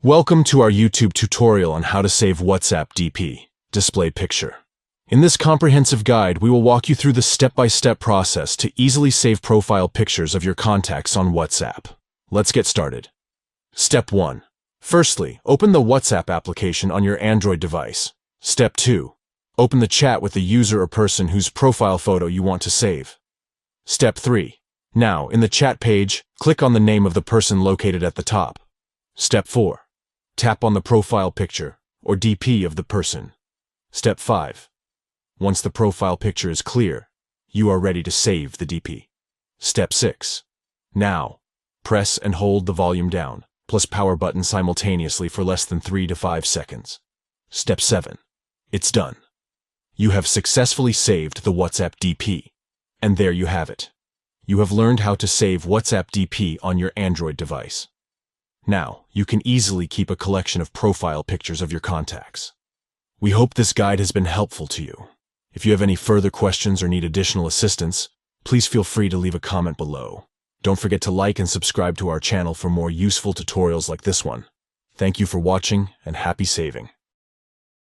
Welcome to our YouTube tutorial on how to save WhatsApp DP, display picture. In this comprehensive guide, we will walk you through the step-by-step process to easily save profile pictures of your contacts on WhatsApp. Let's get started. Step 1. Firstly, open the WhatsApp application on your Android device. Step 2. Open the chat with the user or person whose profile photo you want to save. Step 3. Now, in the chat page, click on the name of the person located at the top. Step 4. Tap on the profile picture, or DP of the person. Step 5. Once the profile picture is clear, you are ready to save the DP. Step 6. Now, press and hold the volume down, plus power button simultaneously for less than 3 to 5 seconds. Step 7. It's done. You have successfully saved the WhatsApp DP. And there you have it. You have learned how to save WhatsApp DP on your Android device. Now, you can easily keep a collection of profile pictures of your contacts. We hope this guide has been helpful to you. If you have any further questions or need additional assistance, please feel free to leave a comment below. Don't forget to like and subscribe to our channel for more useful tutorials like this one. Thank you for watching and happy saving.